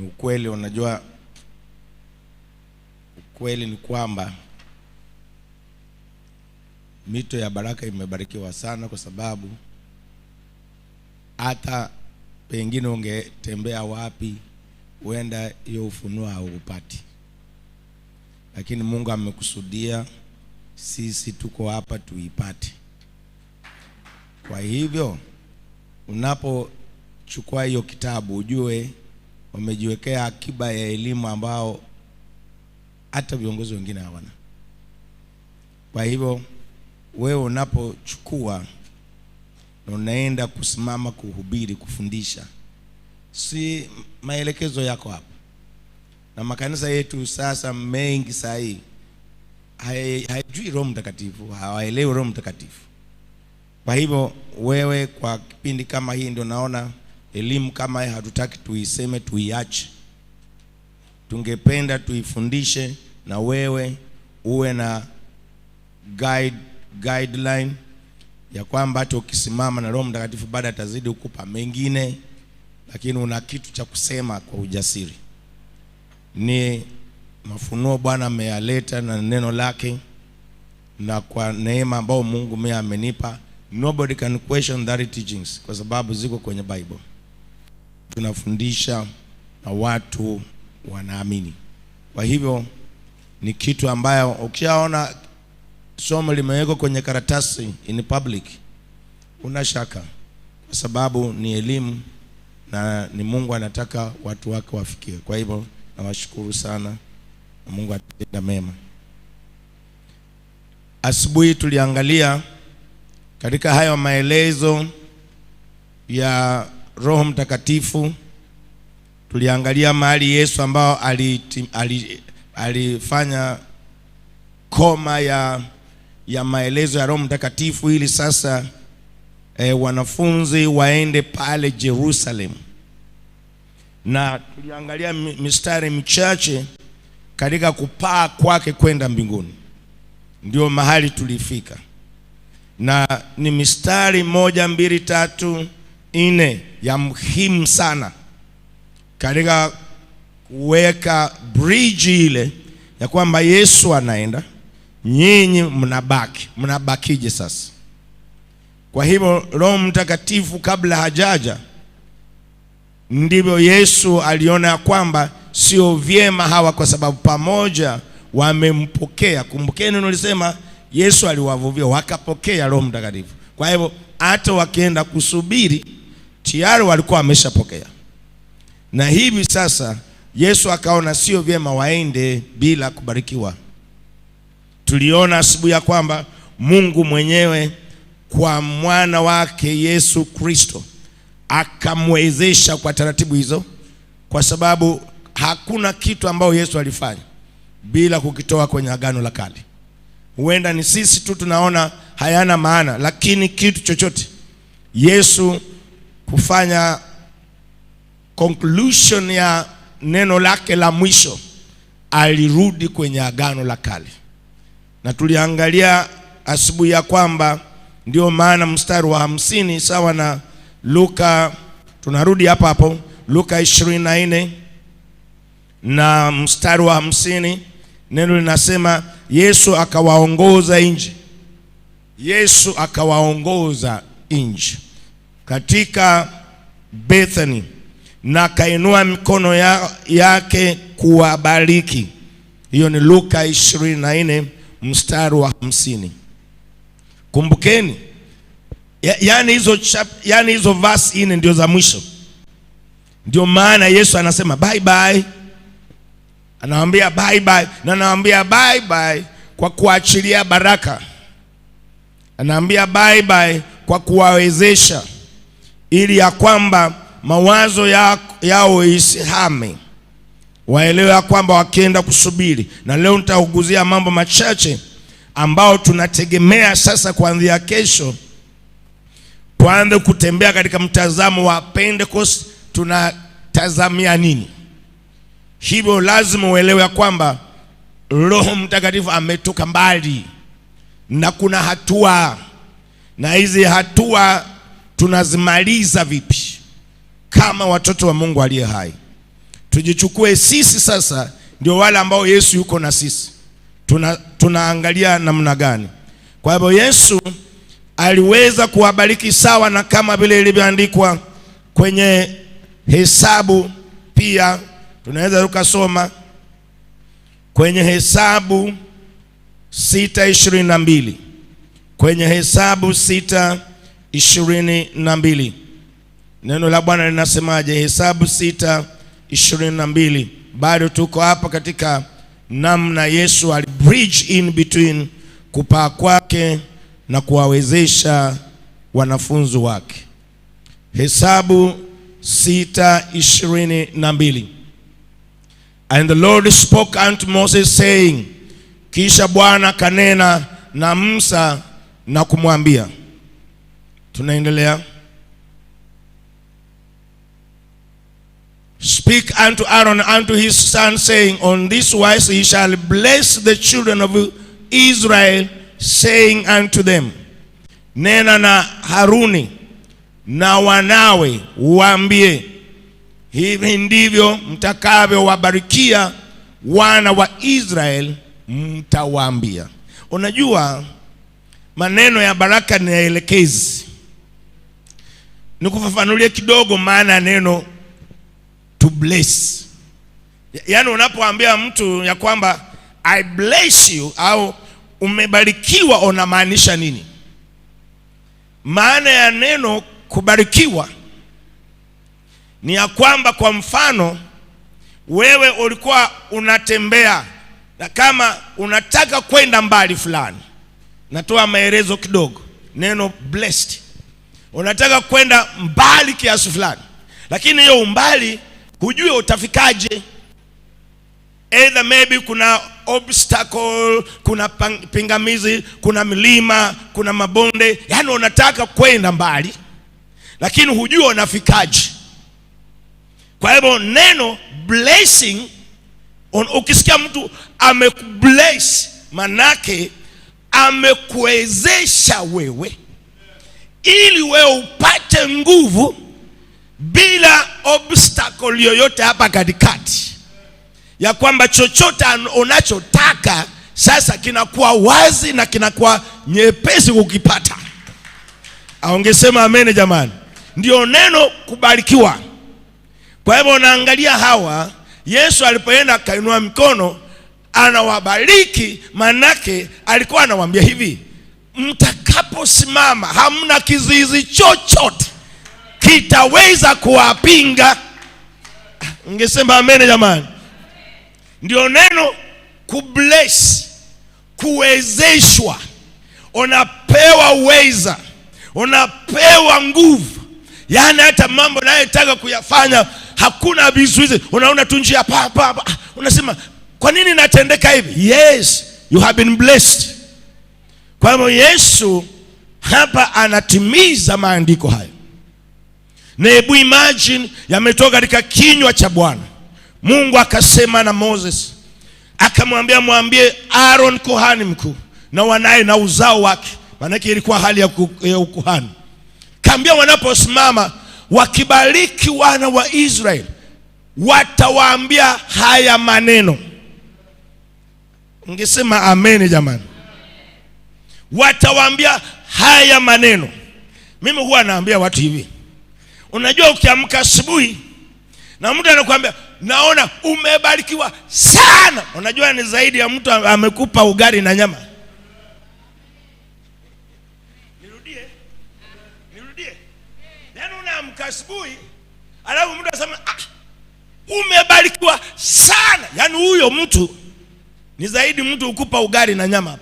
Ni ukweli, unajua ukweli ni kwamba mito ya baraka imebarikiwa sana, kwa sababu hata pengine ungetembea wapi huenda hiyo ufunuo haupati, lakini Mungu amekusudia sisi tuko hapa tuipate. Kwa hivyo unapochukua hiyo kitabu ujue wamejiwekea akiba ya elimu ambao hata viongozi wengine hawana. Kwa hivyo wewe unapochukua na unaenda kusimama kuhubiri, kufundisha, si maelekezo yako hapo. Na makanisa yetu sasa mengi saa hii haijui Roho Mtakatifu, hawaelewi Roho Mtakatifu. Kwa hivyo wewe kwa kipindi kama hii ndio naona elimu kama hii hatutaki tuiseme tuiache. Tungependa tuifundishe na wewe uwe na guideline ya kwamba hata ukisimama na Roho Mtakatifu baada atazidi kukupa mengine, lakini una kitu cha kusema kwa ujasiri. Ni mafunuo Bwana ameyaleta na neno lake, na kwa neema ambao Mungu mimi amenipa, nobody can question that teachings, kwa sababu ziko kwenye Bible. Tunafundisha na watu wanaamini. Kwa hivyo ni kitu ambayo ukiaona somo limewekwa kwenye karatasi in public una shaka, kwa sababu ni elimu na ni Mungu anataka watu wake wafikie. Kwa hivyo nawashukuru sana na Mungu atenda mema. Asubuhi tuliangalia katika hayo maelezo ya Roho Mtakatifu, tuliangalia mahali Yesu ambao alifanya koma ya maelezo ya Roho Mtakatifu ili sasa wanafunzi waende pale Jerusalem. Na tuliangalia mistari michache katika kupaa kwake kwenda mbinguni. Ndio mahali tulifika. Na ni mistari 1, 2, 3, 4 ya muhimu sana katika kuweka bridge ile ya kwamba Yesu anaenda, nyinyi mnabakije sasa. Kwa hivyo Roho Mtakatifu kabla hajaja, ndivyo Yesu aliona kwamba sio vyema hawa, kwa sababu pamoja wamempokea. Kumbukeni neno lisema Yesu aliwavuvia wakapokea Roho Mtakatifu. Kwa hivyo hata wakienda kusubiri tayari walikuwa wameshapokea. Na hivi sasa Yesu akaona sio vyema waende bila kubarikiwa. Tuliona asubuhi ya kwamba Mungu mwenyewe kwa mwana wake Yesu Kristo akamwezesha kwa taratibu hizo, kwa sababu hakuna kitu ambao Yesu alifanya bila kukitoa kwenye Agano la Kale. Huenda ni sisi tu tunaona hayana maana, lakini kitu chochote Yesu kufanya conclusion ya neno lake la mwisho, alirudi kwenye Agano la Kale. Na tuliangalia asubuhi ya kwamba ndio maana mstari wa 50 sawa na Luka, tunarudi hapo Luka 24 na mstari wa 50, neno linasema Yesu akawaongoza nje. Yesu akawaongoza nje katika Bethany, na kainua mikono yake kuwabariki. Hiyo ni Luka 24 mstari wa 50. Kumbukeni, yani hizo verse ine ndio za mwisho. Ndio maana Yesu anasema bye bye. Anawaambia bye bye, na anawaambia bye bye kwa kuachilia baraka. Anawaambia bye bye kwa kuwawezesha, ili ya kwamba mawazo yao isihame, waelewe ya kwamba wakienda kusubiri. Na leo nitauguzia mambo machache ambao tunategemea sasa kuanzia kesho tuanze kutembea katika mtazamo wa Pentecost. Tunatazamia nini? Hivyo lazima uelewe kwamba Roho Mtakatifu ametoka mbali na kuna hatua, na hizi hatua tunazimaliza vipi kama watoto wa Mungu aliye hai? tujichukue sisi sasa ndio wale ambao Yesu yuko na sisi. Tunaangalia namna gani? Kwa hivyo Yesu aliweza kuwabariki sawa na kama vile ilivyoandikwa kwenye Hesabu. Pia tunaweza tukasoma kwenye Hesabu 6:22. Kwenye Hesabu 6:22 neno la Bwana linasemaje? Hesabu 6:22. Bado tuko hapa katika namna Yesu ali bridge in between kupaa kwake na kuwawezesha wanafunzi wake. Hesabu 6:22. And the Lord spoke unto Moses saying, kisha Bwana kanena na Musa na kumwambia. Tunaendelea. Speak unto Aaron unto his son, saying, on this wise he shall bless the children of Israel, saying unto them. Nena na Haruni na wanawe waambie, hivi ndivyo mtakavyo wabarikia wana wa Israel, mtawaambia. Unajua maneno ya baraka ni elekezi. Nikufafanulie kidogo maana neno to bless. Yaani unapoambia mtu ya kwamba I bless you au umebarikiwa, unamaanisha nini? Maana ya neno kubarikiwa ni ya kwamba, kwa mfano wewe ulikuwa unatembea na kama unataka kwenda mbali fulani, natoa maelezo kidogo. Neno blessed, unataka kwenda mbali kiasi fulani, lakini hiyo umbali hujui utafikaje. Either maybe kuna obstacle, kuna pingamizi, kuna milima, kuna mabonde. Yaani unataka kwenda mbali lakini hujui unafikaje. Kwa hivyo neno blessing, ukisikia mtu amekubless, manake amekuwezesha wewe ili wewe upate nguvu bila obstacle yoyote hapa katikati, ya kwamba chochote unachotaka sasa kinakuwa wazi na kinakuwa nyepesi kukipata. Aongesema amen jamani. Ndio neno kubarikiwa. Kwa hivyo unaangalia hawa, Yesu alipoenda kainua mikono anawabariki, manake alikuwa anawaambia hivi, mtakaposimama hamna kizuizi chochote kitaweza kuwapinga. Ungesema amen jamani. Ndio neno kubless, kuwezeshwa. Unapewa uweza, unapewa nguvu. Yaani hata mambo unayotaka kuyafanya hakuna vizuizi, unaona tu njia pa. Unasema, kwa nini natendeka hivi? Yes, you have been blessed. Kwa hivyo Yesu hapa anatimiza maandiko hayo. Na hebu imagine, yametoka katika kinywa cha Bwana. Mungu akasema na Moses, akamwambia mwambie Aaron kuhani mkuu na wanae na uzao wake, maana ilikuwa hali ya ukuhani. Kaambia wanaposimama wakibariki wana wa Israeli, watawaambia haya maneno. Ungesema amen jamani. Watawaambia haya maneno. Mimi huwa naambia watu hivi, unajua ukiamka asubuhi na mtu anakuambia naona umebarikiwa sana, unajua ni zaidi ya mtu amekupa ugali na nyama. Nirudie. Yaani unaamka asubuhi alafu mtu anasema umebarikiwa sana. Yaani huyo mtu ni zaidi mtu ukupa ugali na nyama.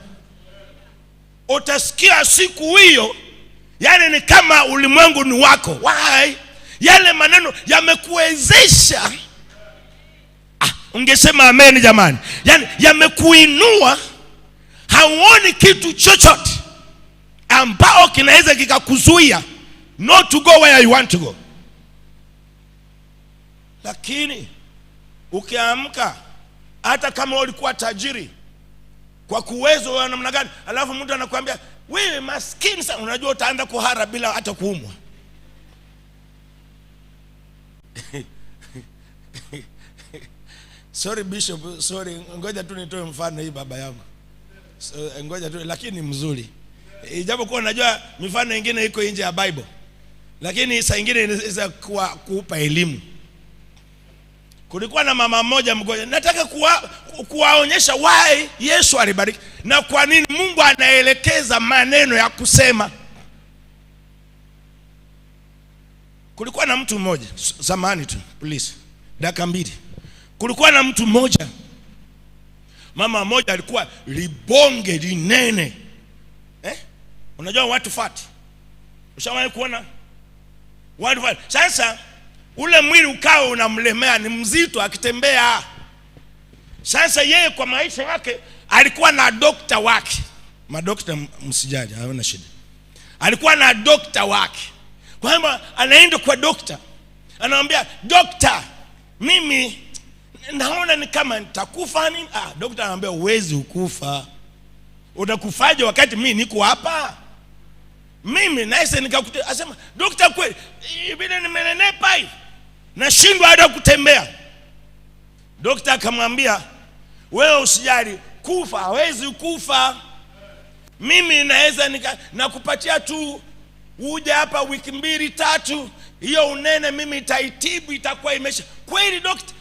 Utasikia siku hiyo, yaani ni kama ulimwengu ni wako. Why? Yale maneno yamekuwezesha. Ungesema amen jamani. Yaani yamekuinua, hauoni kitu chochote ambao kinaweza kikakuzuia not to go where you want to go. Lakini ukiamka, hata kama ulikuwa tajiri kwa kuwezo wa namna gani, alafu mtu anakuambia wewe maskini sana, unajua utaanza kuhara bila hata kuumwa. Sorry Bishop, sorry, ngoja tu nitoe mfano hii baba yangu. Ngoja tu, lakini mzuri. Ijapokuwa najua mifano mingine iko nje ya Bible, lakini saa nyingine inaweza kuupa elimu. Kulikuwa na mama mmoja mgonjwa. Nataka kuwaonyesha why Yesu alibariki na kwa nini Mungu anaelekeza maneno ya kusema. Kulikuwa na mtu mmoja, zamani tu, please, dakika mbili. Kulikuwa na mtu mmoja, mama mmoja alikuwa libonge linene. Unajua watu fat? Ushawahi kuona watu fat? Sasa ule mwili ukao unamlemea, ni mzito akitembea. Sasa yeye kwa maisha yake alikuwa na dokta wake. Madokta msijali, hawana shida. Alikuwa na dokta wake. Kwa hiyo anaenda kwa dokta, anamwambia, "Dokta, mimi naona ni kama nitakufa nini?" Dokta anamwambia, "Huwezi ukufa. Utakufaje wakati mimi niko hapa? Mimi naise nikakuta." Asema, "Dokta, kweli vile nimenenepa hivi, nashindwa hata kutembea." Dokta akamwambia, "Wewe usijali, kufa hawezi kufa. Mimi naweza nakupatia tu uje hapa wiki 2-3, hiyo unene mimi itaitibu, itakuwa imesha." "Kweli dokta?"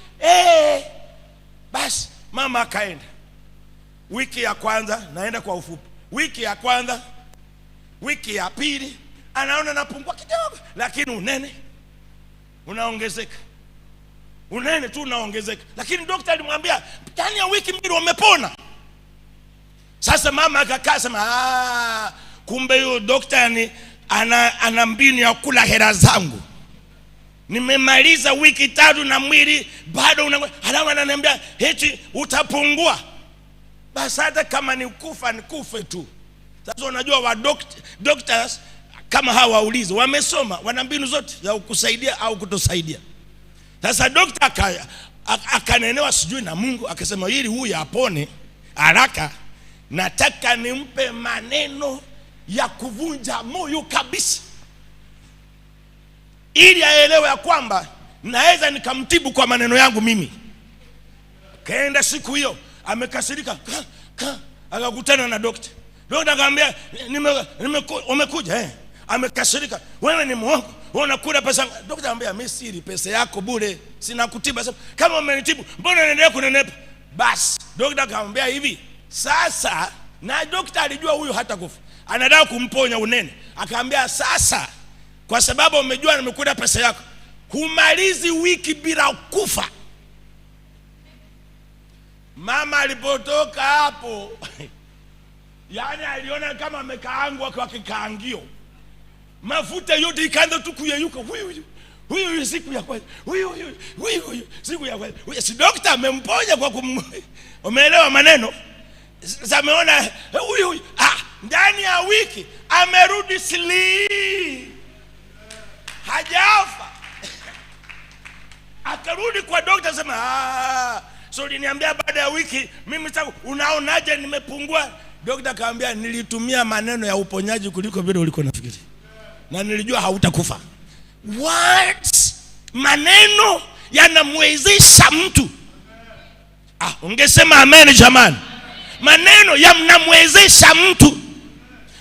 Basi mama akaenda. Wiki ya kwanza, naenda kwa ufupi, wiki ya kwanza, wiki ya pili, anaona napungua kidogo, lakini unene unaongezeka. Unene tu unaongezeka. Lakini dokta alimwambia, "Ndani ya wiki 2 umepona." Sasa mama akakaa sema, kumbe huyo dokta ni ana mbinu ya kula hela zangu. Nimemaliza wiki 3 na mwili bado halafu ananiambia eti utapungua. Basi hata kama ni kufa ni kufe tu. Sasa unajua wa doctors kama hawa waulize, wamesoma, wana mbinu zote za kukusaidia au kutosaidia. Sasa dokta akanenewa sijui na Mungu, akasema ili huyu apone haraka, nataka nimpe maneno ya kuvunja moyo kabisa, ili aelewe ya kwamba naweza nikamtibu kwa maneno yangu mimi. Kaenda siku hiyo, amekasirika, akakutana na dokta. Dokta akamwambia, umekuja amekasirika, "Wewe ni muongo, wewe unakula pesa." Dokta akamwambia, "Mimi siri pesa yako bure, sina kutiba. Kama umenitibu, mbona unaendelea kunenepa?" Basi dokta akamwambia hivi, sasa, na dokta alijua huyu hata kufa, anataka kumponya unene. Akamwambia, "Sasa kwa sababu umejua nimekula pesa yako, humalizi wiki bila kufa." Mama alipotoka hapo yani aliona kama amekaangwa kwa kikaangio. Mafuta yote ikaanza tu kuyeyuka. Huyu siku ya kwanza. Huyu siku ya kwanza. Si dokta amemponya kwa umeelewa maneno? Sasa ameona huyu ndani ya wiki amerudi sili. Hajafa. Akarudi kwa dokta sema, "So uliniambia baada ya wiki mimi sasa unaonaje nimepungua?" Dokta akamwambia, "Nilitumia maneno ya uponyaji kuliko vile uliko nafikiri. Na nilijua hautakufa." What? Maneno yanamwezesha mtu. Ungesema amen jamani. Maneno yanamwezesha mtu.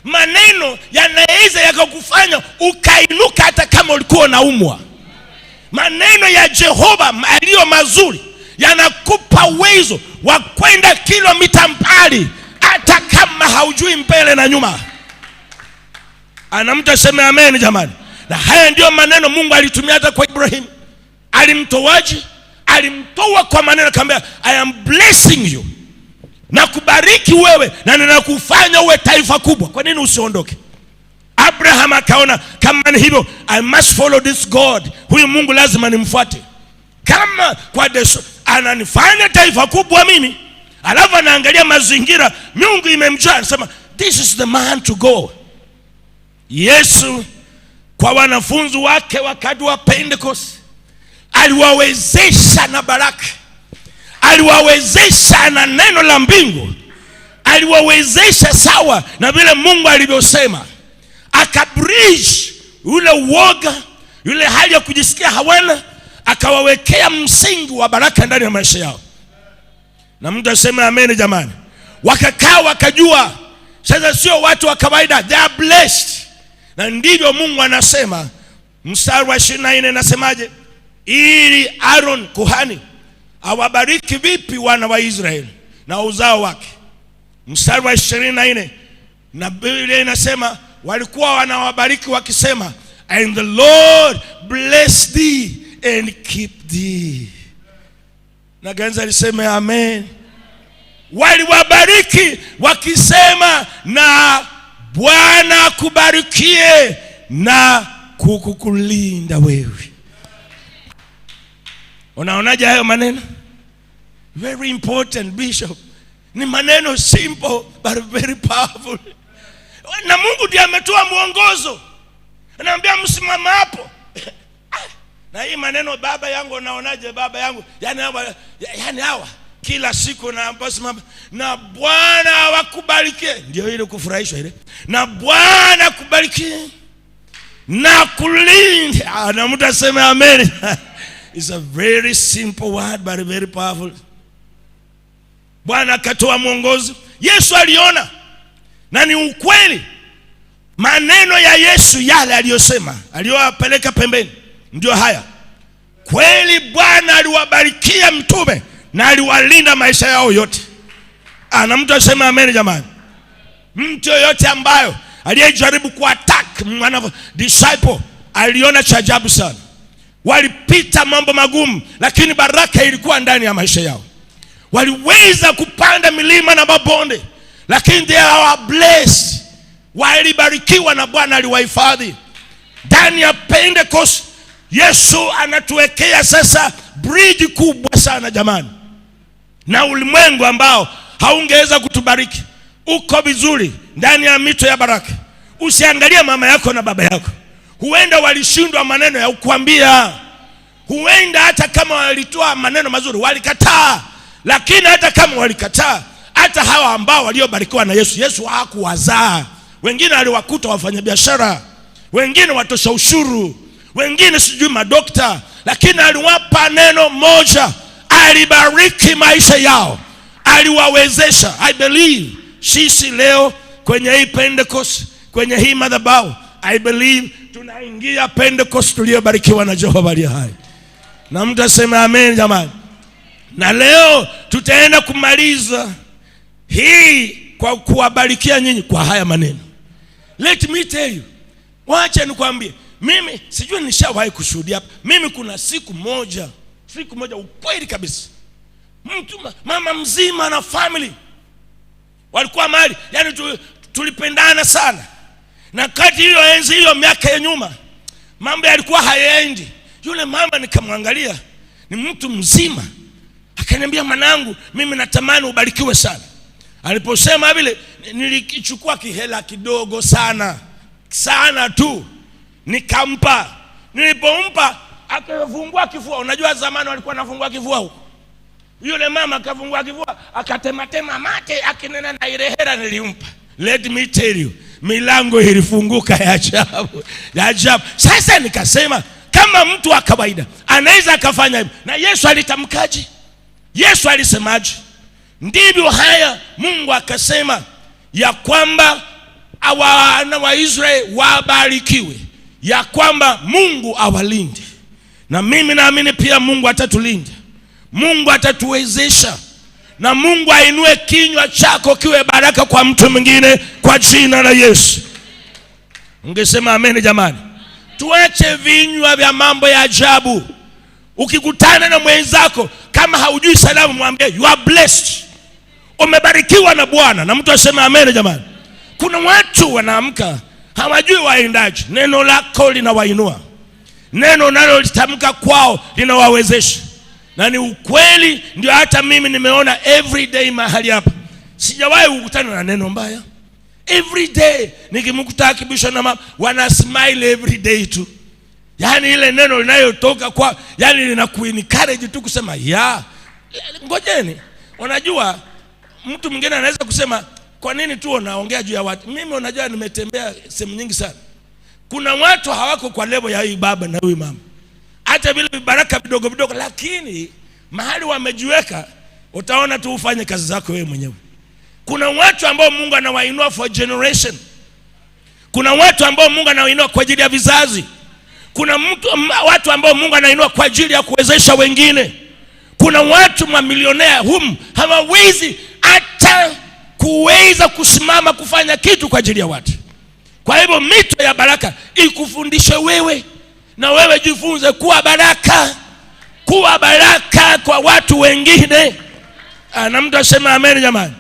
Maneno yanaweza yakakufanya ukainuka hata kama ulikuwa unaumwa. Maneno ya Jehova aliyo mazuri yanakupa uwezo wa kwenda kilomita mbali hata kama haujui mbele na nyuma. Ana mtu aseme amen jamani. Na haya ndio maneno Mungu alitumia hata kwa Ibrahim. Alimtoaje? Alimtoa kwa maneno, akamwambia, "I am blessing you." Na kubariki wewe na ninakufanya uwe taifa kubwa. Kwa nini usiondoke? Abraham akaona kama ni hivyo, I must follow this God. Huyu Mungu lazima nimfuate. Kama kwa Yesu ananifanya taifa kubwa mimi, alafu anaangalia mazingira, Mungu imemjaa, anasema, "This is the man to go." Yesu kwa wanafunzi wake wakati wa Pentecost aliwawezesha na baraka, aliwawezesha na neno la mbingu, aliwawezesha sawa na vile Mungu alivyosema. Akabridge ule uoga, yule hali ya kujisikia hawana, akawawekea msingi wa baraka ndani ya maisha yao. Na mtu aseme amen jamani. Wakakaa wakajua sasa sio watu wa kawaida, they are blessed. Na ndivyo Mungu anasema. Mstari wa 24 nasemaje? Ili Aaron kuhani awabariki vipi wana wa Israeli na uzao wake. Mstari wa 24 na Biblia inasema walikuwa wanawabariki wakisema, and the Lord bless thee and keep thee. Na ganza liseme amen. Waliwabariki wakisema, na Bwana kubarikie na kukulinda wewe. Unaonaje hayo maneno? Very important, Bishop. Ni maneno simple but very powerful. Na Mungu ndiye ametoa mwongozo. Anaambia msimama hapo. Na hii maneno baba yangu, unaonaje baba yangu? Yani hawa kila siku na msimama, na Bwana wakubarikie. Ndio ile kufurahishwa ile. Na Bwana kubarikie na kulinda. Na mtu aseme amen. It's a very simple word but very powerful. Bwana akatoa mwongozo. Yesu aliona, na ni ukweli, maneno ya Yesu yale aliyosema, aliyowapeleka pembeni ndio haya. Kweli Bwana aliwabarikia mtume na aliwalinda maisha yao yote. Na mtu asema amen jamani. Mtu yoyote ambayo aliyejaribu kuattack mwana disciple aliona cha ajabu sana. Walipita mambo magumu, lakini baraka ilikuwa ndani ya maisha yao. Waliweza kupanda milima na mabonde, lakini they are blessed. Walibarikiwa na Bwana aliwahifadhi. Ndani ya Pentecost Yesu anatuwekea sasa bridge kubwa sana jamani. Na ulimwengu ambao haungeweza kutubariki uko vizuri ndani ya mito ya baraka. Usiangalie mama yako na baba yako. Huenda walishindwa maneno ya kukuambia. Huenda hata kama walitoa maneno mazuri walikataa. Lakini hata kama walikataa, hata hawa ambao waliobarikiwa na Yesu, Yesu hakuwazaa. Wengine aliwakuta wafanyabiashara, wengine watosha ushuru, wengine sijui madokta, lakini aliwapa neno moja. Alibariki maisha yao, aliwawezesha. I believe sisi leo kwenye hii Pentecost, kwenye hii madhabahu, I believe tunaingia Pentecost tuliyobarikiwa na Jehova aliye hai. Na mtu aseme amen jamani. Na leo tutaenda kumaliza hii kwa kuwabarikia nyinyi kwa haya maneno. Let me tell you. Wacha nikwambie, mimi sijui nishawahi kushuhudia hapa. Mimi kuna siku moja ukweli kabisa, mtu mama mzima na family walikuwa mahali, yani tulipendana sana. Na kati hiyo enzi hiyo miaka ya nyuma, mambo yalikuwa hayaendi. Yule mama nikamwangalia, ni mtu mzima, akaniambia, mwanangu, mimi natamani ubarikiwe sana. Aliposema vile, nilikichukua kihela kidogo sana tu, nikampa. Nilipompa akafungua kifua. Unajua zamani walikuwa wanafungua kifua huko. Yule mama akafungua kifua, akatematema mate, akinena na ile hela nilimpa. Let me tell you, milango ilifunguka ya ajabu. Sasa nikasema, kama mtu wa kawaida anaweza akafanya hivyo, na Yesu alitamkaje? Yesu alisemaje? Ndivyo haya Mungu akasema ya kwamba wana wa Israeli wabarikiwe, ya kwamba Mungu awalinde. Na mimi naamini pia Mungu atatulinda, Mungu atatuwezesha, na Mungu ainue kinywa chako kiwe baraka kwa mtu mwingine kwa jina la Yesu. Ungesema amen jamani. Tuache vinywa vya mambo ya ajabu. Ukikutana na mwenzako kama haujui salamu, mwambie you are blessed, umebarikiwa na Bwana. Na mtu aseme amen jamani. Kuna watu wanaamka hawajui waendaje. Neno lako linawainua, neno nalo litamka kwao linawawezesha. Na ni ukweli, ndio hata mimi nimeona every day mahali hapa sijawahi kukutana na neno mbaya. Every day nikimkuta kibisho na mama wana smile every day tu. Yani ile neno linayotoka kwa, yani linakuencourage tu kusema ya ngojeni. Unajua mtu mwingine anaweza kusema, kwa nini tu unaongea juu ya watu? Mimi unajua nimetembea sehemu nyingi sana. Kuna watu hawako kwa level ya huyu baba na huyu mama. hata vile vibaraka vidogo vidogo, lakini mahali wamejiweka utaona tu ufanye kazi zako wewe mwenyewe. Kuna watu ambao Mungu anawainua for generation. Kuna watu ambao Mungu anawainua kwa ajili ya vizazi. Kuna watu ambao Mungu anainua kwa ajili ya kuwezesha wengine. Kuna watu mamilionea hawawezi hata kuweza kusimama kufanya kitu kwa ajili ya watu. Kwa hivyo mito ya baraka ikufundishe wewe, na wewe jifunze kuwa baraka. Kuwa baraka kwa watu wengine. Na mtu asema amen jamani.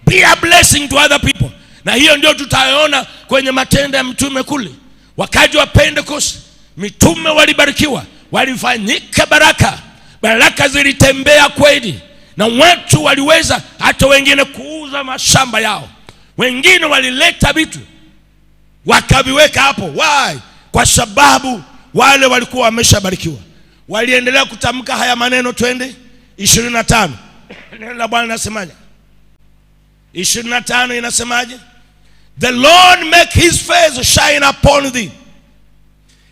Be a blessing to other people. Na hiyo ndio tutaona kwenye Matendo ya Mitume kule. Wakati wa Pentecost, mitume walibarikiwa, walifanyika baraka. Baraka zilitembea kweli, na watu waliweza hata wengine kuuza mashamba yao. Wengine walileta vitu wakaviweka hapo. Why? Kwa sababu wale walikuwa wameshabarikiwa. Waliendelea kutamka haya maneno. Twende 25. Neno la Bwana linasemaje? 25 inasemaje? The Lord make his face shine upon thee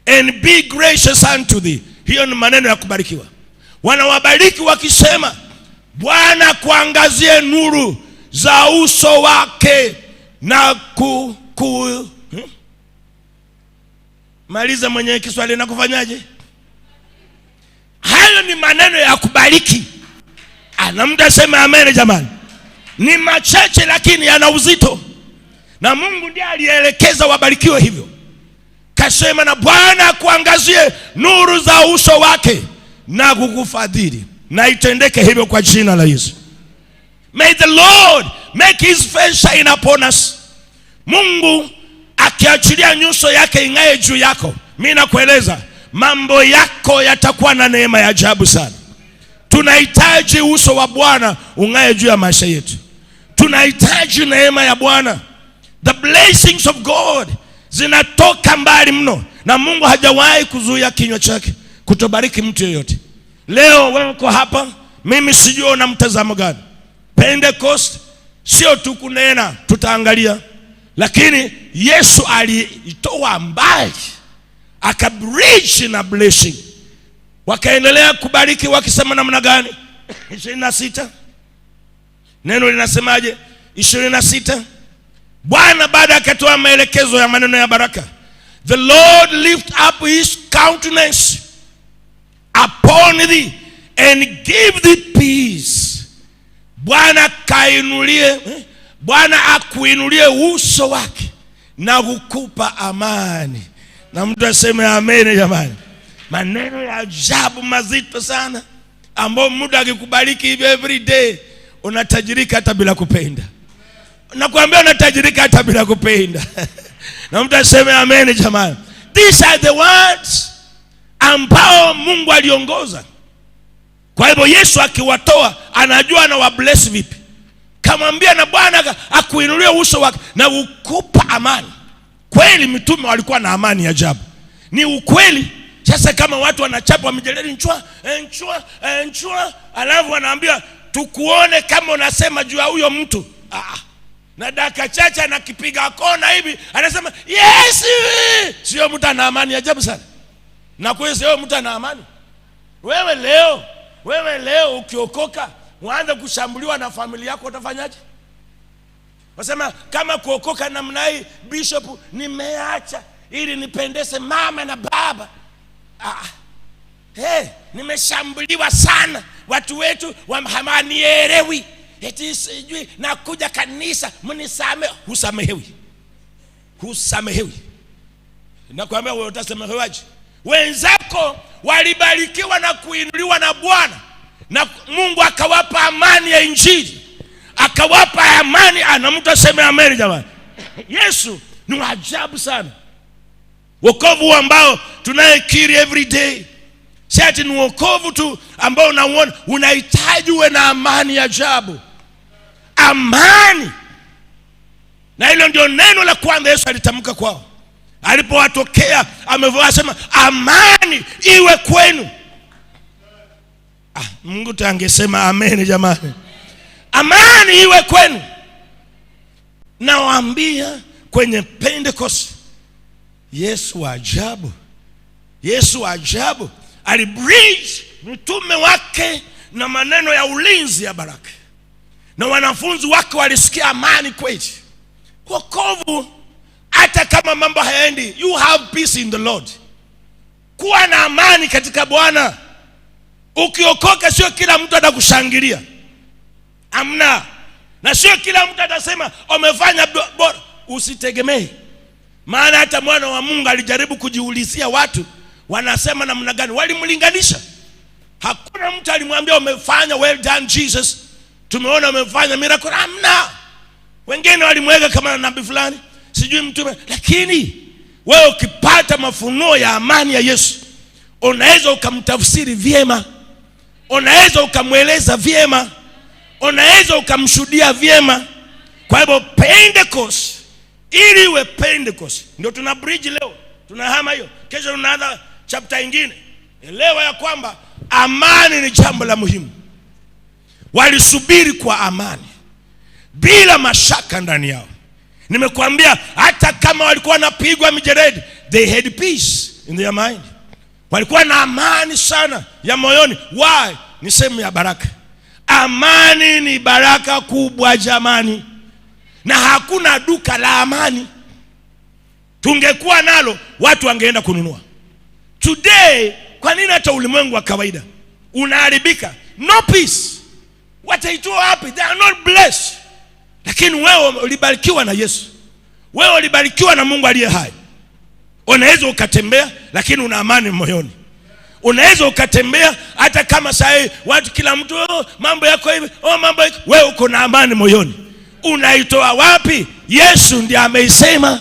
and be gracious unto thee. Hiyo ni maneno ya kubarikiwa. Wanawabariki wakisema, Bwana kuangazie nuru za uso wake na maliza mwenye Kiswahili na kufanyaje? Hayo ni maneno ya kubariki. Na mtu asema amen jamani. Ni machache lakini yana uzito. Na Mungu ndiye alielekeza wabarikiwe hivyo. Kasema, na Bwana kuangazie nuru za uso wake na kukufadhili. Na itendeke hivyo kwa jina la Yesu. May the Lord make his face shine upon us. Mungu akiachilia nyuso yake ing'ae juu yako, mimi nakueleza mambo yako yatakuwa na neema ya ajabu sana. Tunahitaji uso wa Bwana ung'ae juu ya maisha yetu. Tunahitaji neema ya Bwana. The blessings of God zinatoka mbali mno, na Mungu hajawahi kuzuia kinywa chake kutobariki mtu yeyote. Leo wewe uko hapa, mimi sijui una mtazamo gani. Pentecost sio tu kunena, tutaangalia, lakini Yesu alitoa mbali, akabridge na blessing. Wakaendelea kubariki wakisema namna gani? 26. Neno linasemaje? 26. Bwana baada akatoa maelekezo ya maneno ya baraka. The Lord lift up his countenance upon thee and give thee peace. Bwana kainulie, Bwana akuinulie uso wake na kukupa amani. Na mtu aseme amen jamani. Maneno ya ajabu mazito sana, ambao muda akikubariki hivi every day unatajirika hata bila kupenda. Nakwambia unatajirika hata bila kupenda. Na mtu aseme amen jamani. These are the words ambao Mungu aliongoza. Kwa hivyo Yesu akiwatoa anajua na wabless vipi. Kamwambia, na Bwana akuinulie uso wake na ukupa amani. Kweli mitume walikuwa na amani ya ajabu. Ni ukweli. Sasa kama watu wanachapa mijeledi nchua, alafu wanaambia tukuone kama unasema juu ya huyo mtu. Na dakika chache anakipiga kona hivi anasema yes. Sio mtu ana amani ya ajabu sana. Na kwa hiyo mtu ana amani. Wewe leo ukiokoka uanze kushambuliwa na familia yako, utafanyaje? Wasema kama kuokoka namna hii, bishop, nimeacha ili nipendeze mama na baba. Nimeshambuliwa sana. Watu wetu hawanielewi. Eti sijui nakuja kanisa mnisamehe. Husamehewi. Nakwambia wewe utasamehewaje? Wenzako walibarikiwa na kuinuliwa na Bwana, na Mungu akawapa amani ya Injili, akawapa amani. Na mtu aseme amen jamani. Yesu ni ajabu sana. Wokovu ambao tunayekiri every day, si ni wokovu tu ambao unaona, unahitaji uwe na amani ya ajabu. Amani. Na hilo ndio neno la kwanza Yesu alitamka kwao. Alipowatokea amesema amani iwe kwenu. Mungu tangesema amen jamani. Amani iwe kwenu. Nawaambia kwenye Pentecost, Yesu wa ajabu. Yesu wa ajabu. alibridge mitume wake na maneno ya ulinzi ya baraka, na wanafunzi wake walisikia amani kweli. Wokovu, hata kama mambo hayaendi, you have peace in the Lord. Kuwa na amani katika Bwana. Ukiokoka sio kila mtu atakushangilia, amna, na sio kila mtu atasema umefanya bora. Usitegemee, maana hata mwana wa Mungu alijaribu kujiulizia watu wanasema namna gani, walimlinganisha. Hakuna mtu alimwambia umefanya well done Jesus, tumeona umefanya miracle, amna. Wengine walimweka kama nabii fulani, sijui mtume. Lakini wewe ukipata mafunuo ya amani ya Yesu, unaweza ukamtafsiri vyema, unaweza ukamweleza vyema, unaweza ukamshuhudia vyema. Kwa hivyo Pentecost, ili iwe Pentecost, ndio tuna bridge leo, tunahama hiyo. Kesho tunaanza chapter nyingine. Elewa ya kwamba amani ni jambo la muhimu. Walisubiri kwa amani bila mashaka ndani yao. Nimekuambia hata kama walikuwa wanapigwa mijeledi, they had peace in their mind. Walikuwa na amani sana ya moyoni. Why? Ni sehemu ya baraka. Amani ni baraka kubwa jamani, na hakuna duka la amani. Tungekuwa nalo watu wangeenda kununua. Today, kwa nini hata ulimwengu wa kawaida unaharibika? No peace. Wataitoa wapi? They are not blessed. Lakini wewe ulibarikiwa na Yesu, wewe ulibarikiwa na Mungu aliye hai. Unaweza ukatembea lakini una amani moyoni. Unaweza ukatembea hata kama saa watu kila mtu mambo yako hivi, mambo yako, wewe uko na amani moyoni. Unaitoa wapi? Yesu ndiye ameisema.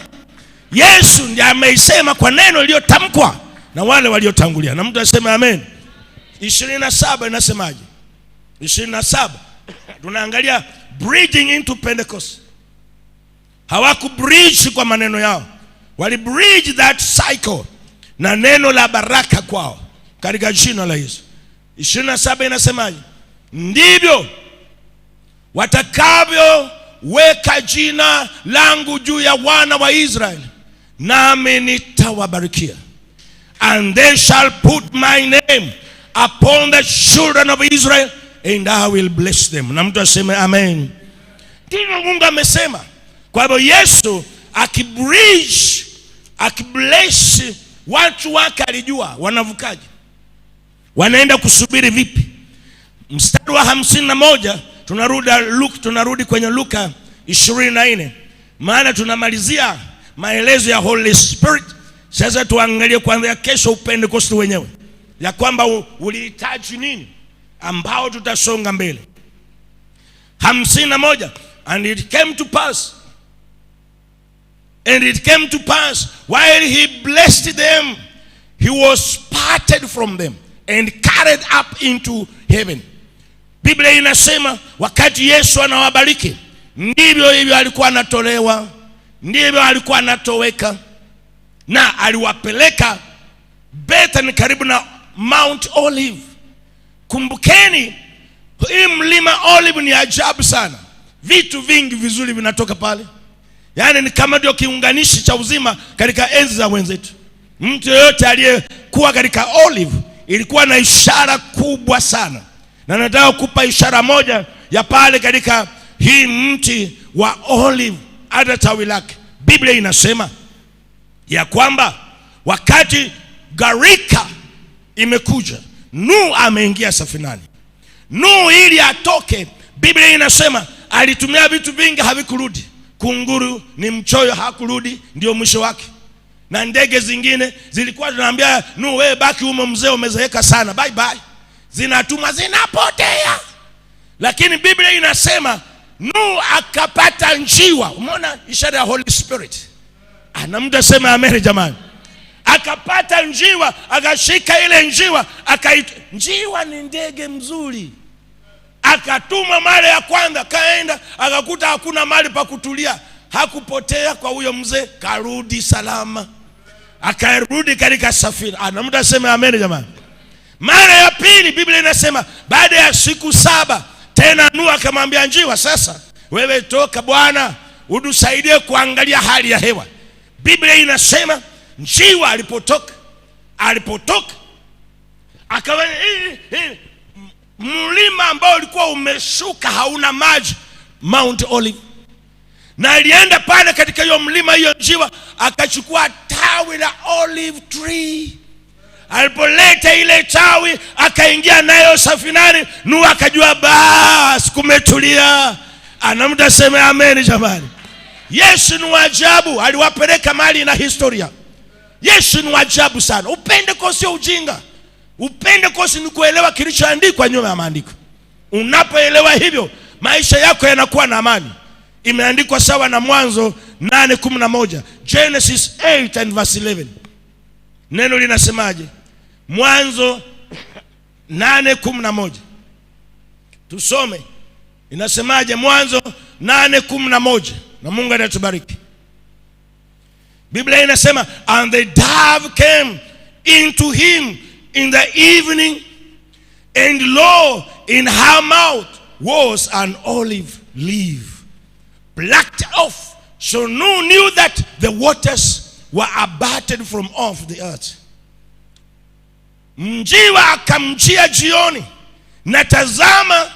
Yesu ndiye ameisema kwa neno lililotamkwa na wale waliotangulia. Na mtu aseme amen. 27 inasemaje? 27 tunaangalia bridging into Pentecost. Hawaku bridge kwa maneno yao, wali bridge that cycle na neno la baraka kwao katika jina la Yesu. 27 inasemaje? Ndivyo watakavyo weka jina langu juu ya wana wa Israeli, nami nitawabarikia. And they shall put my name upon the children of Israel, and I will bless them. Na mtu aseme amen. Ndivyo Mungu amesema. Kwa hivyo Yesu akibridge, akibless watu wake, alijua wanavukaje, wanaenda kusubiri vipi. Mstari wa 51 tunarudi kwenye Luka 24, maana tunamalizia maelezo ya Holy Spirit. Sasa tuangalie kwanza kesho Pentecost wenyewe, ya kwamba ulihitaji nini ambao tutasonga mbele. 51, and it came to pass while he blessed them, he was parted from them and carried up into heaven. Biblia inasema wakati Yesu anawabariki, ndivyo hivyo alikuwa anatolewa, ndivyo alikuwa anatoweka, na aliwapeleka Bethany karibu na Mount Olive. Kumbukeni, hii mlima Olive ni ajabu sana. Vitu vingi vizuri vinatoka pale. Yaani ni kama ndio kiunganishi cha uzima katika enzi za wenzetu. Mtu yote aliyekuwa katika Olive ilikuwa na ishara kubwa sana. Na nataka kukupa ishara moja ya pale katika hii mti wa Olive, hata tawi lake. Biblia inasema ya kwamba wakati gharika imekuja, Nuhu ameingia safinani. Nuhu ili atoke, Biblia inasema alitumia vitu vingi, havikurudi. Kunguru ni mchoyo, hakurudi, ndio mwisho wake. Na ndege zingine zilikuwa zinaambia Nuhu, wewe baki humo mzee, umezeeka sana, bye bye. Zinatuma, zinapotea. Lakini Biblia inasema Nuhu akapata njiwa. Umeona ishara ya Holy Spirit? Na mtu aseme amen jamani. Akapata njiwa, akashika ile njiwa, njiwa ni ndege mzuri. Akatuma mara ya kwanza, kaenda akakuta hakuna mahali pa kutulia. Hakupotea kwa huyo mzee, karudi salama. Akarudi katika safina. Na mtu aseme amen jamani. Mara ya pili Biblia inasema baada ya siku 7 tena Nuhu akamwambia njiwa, sasa wewe toka Bwana, utusaidie kuangalia hali ya hewa. Biblia inasema njiwa alipotoka Akawa mlima ambao ulikuwa umeshuka hauna maji, Mount Olive. Na alienda pale katika hiyo mlima, hiyo njiwa, akachukua tawi la olive tree. Alipoleta ile tawi akaingia nayo safinani, Nuhu akajua basi kumetulia. Anamda sema amen jamani. Yesu ni ajabu, aliwapeleka mali na historia. Yesu ni ajabu sana. Upende sio ujinga. Upende ni kuelewa kilichoandikwa nyuma ya maandiko. Unapoelewa hivyo, maisha yako yanakuwa na amani. Imeandikwa sawa na Mwanzo 8:11. Genesis 8 and verse 11. Neno linasemaje? Mwanzo 8:11. Tusome. Inasemaje Mwanzo 8:11? Na Mungu atatubariki. Biblia inasema, and the dove came into him in the evening, and lo, in her mouth was an olive leaf plucked off. So Noah knew that the waters were abated from off the earth. Njiwa akamjia jioni, na tazama,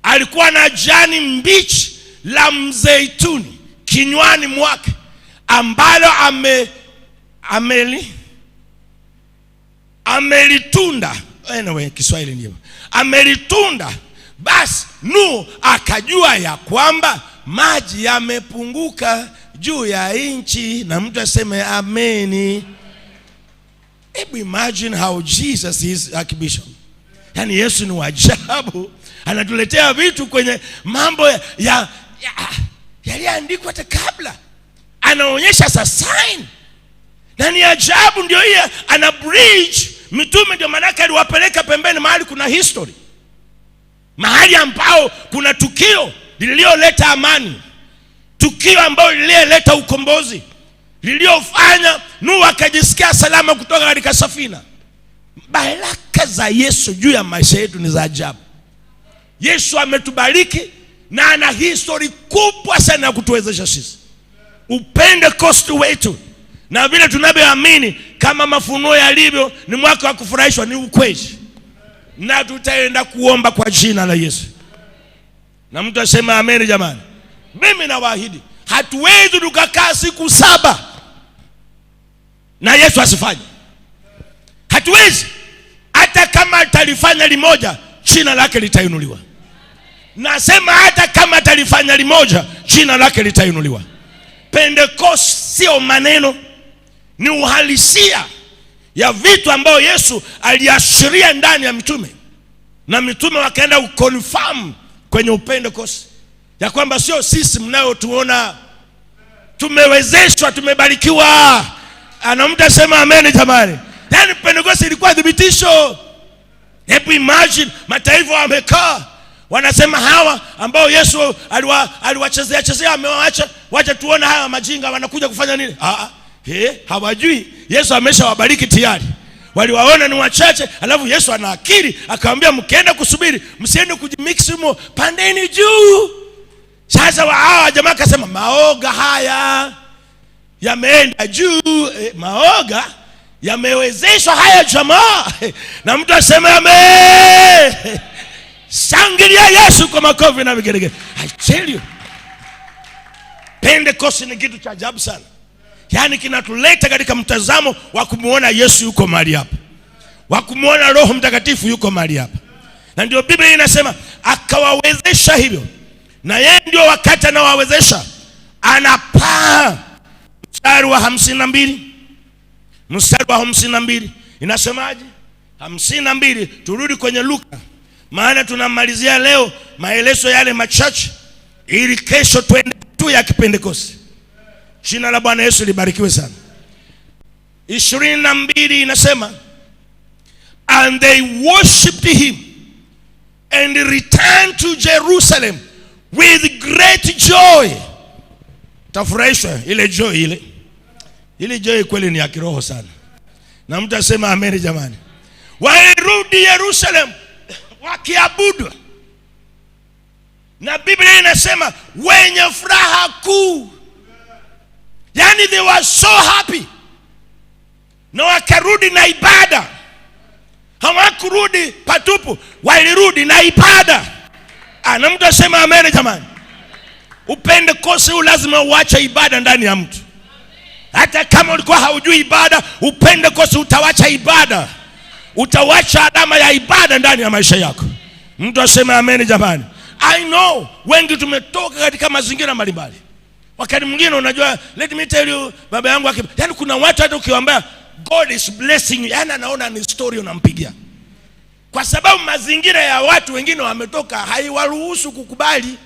alikuwa na jani mbichi la mzeituni kinywani mwake, ambalo amelitunda. Anyway, Kiswahili ndio amelitunda. Basi Nuhu akajua ya kwamba maji yamepunguka juu ya nchi. Na mtu aseme ameni. Hebu imagine how Jesus is, Archbishop. Yani Yesu ni ajabu. Anatuletea vitu kwenye mambo yaliandikwa hata kabla. Anaonyesha sa sign. Na ni ajabu, ndio hiyo ana bridge mitume. Ndio manaka aliwapeleka pembeni mahali kuna history, mahali ambao kuna tukio lilioleta amani, tukio ambao lilioleta ukombozi, liliofanya Nuhu akajisikia salama kutoka katika safina. Baraka za Yesu juu ya maisha yetu ni za ajabu. Yesu ametubariki na ana history kubwa sana ya kutuwezesha sisi. Upende Pentecost wetu na vile tunavyoamini kama mafunuo yalivyo ni mwaka wa kufurahishwa, ni ukweli. Na tutaenda kuomba kwa jina la Yesu. Na mtu asema amen jamani. Mimi nawaahidi, hatuwezi tukakaa siku 7 na Yesu asifanye. Hatuwezi. Hata kama atalifanya limoja, jina lake litainuliwa. Nasema hata kama atalifanya limoja, jina lake litainuliwa. Pentecost sio maneno, ni uhalisia ya vitu ambao Yesu aliashiria ndani ya mitume. Na mitume wakaenda kuconfirm kwenye Pentecost ya kwamba sio sisi mnayotuona, tumewezeshwa, tumebarikiwa. Ana mtu asema amen jamani. Yani Pentecost ilikuwa dhibitisho. Hebu imagine mataifa wamekaa wanasema hawa ambao Yesu aliwachezea amewaacha, wacha tuone hawa majinga wanakuja kufanya nini? Hawajui Yesu ameshawabariki tayari. Waliwaona ni wachache, alafu Yesu anaakiri akawaambia, mkienda kusubiri msiende kujimix humo, pandeni juu. Sasa hawa jamaa akasema, maoga haya yameenda juu. Maoga yamewezeshwa haya jamaa. Na mtu asema amen. Shangilia Yesu kwa makofi na vigelegele. I tell you, Pentecost ni kitu cha ajabu sana. Yani kinatuleta katika mtazamo wa kumuona Yesu yuko mahali hapa, wa kumuona Roho Mtakatifu yuko mahali hapa. Na ndio Biblia inasema akawawezesha hivyo. Na yeye ndio wakati anawawezesha, anapaa. Mstari wa 52 inasemaje? 52. Turudi kwenye Luka, maana tunamalizia leo maelezo yale machache ili kesho twende tu ya Pentecost. Jina la Bwana Yesu libarikiwe sana. 22 inasema, and they worshipped him and returned to Jerusalem with great joy. Tafurahishwa ile joy ile joy kweli ni ya kiroho sana. Na mtu asema amen jamani. Walirudi Yerusalem wakiabudu. Na Biblia inasema wenye furaha kuu. Yani they were so happy. Na wakarudi na ibada. Hawakurudi patupu, walirudi na ibada. Na mtu asema amen jamani. Upentekoste lazima uache ibada ndani ya mtu. Hata kama ulikuwa haujui ibada, upentekoste utawacha ibada. Utawacha alama ya ibada ndani ya maisha yako. Mtu asema amen jamani. I know wengi tumetoka katika mazingira mbalimbali. Wakati mwingine unajua, let me tell you, baba yangu yani kuna watu hata ukiwaambia God is blessing, yani anaona ni story unampigia. Kwa sababu mazingira ya watu wengine wametoka haiwaruhusu kukubali.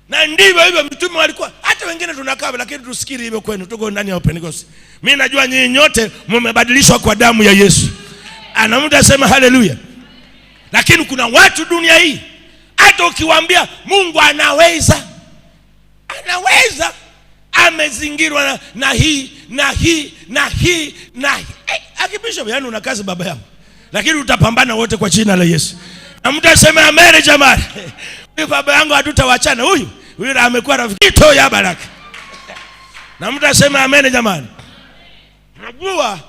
Na ndivyo hivyo mitume walikuwa. Hata wengine tunakaa lakini tusikiri hivyo kwenu, tuko ndani ya Pentecost. Mimi najua nyinyi nyote mmebadilishwa kwa damu ya Yesu. Ana mtu asema haleluya. Lakini kuna watu dunia hii hata ukiwaambia Mungu anaweza, amezingirwa na hii na hii na hii na hii. Akibisho yani una kazi baba yangu. Lakini utapambana wote kwa jina la Yesu. Na mtu asema amen jamani. Huyu baba yangu hatutawachana, huyu amekuwa rafiki ya baraka. Na mtu asema amen jamani. Najua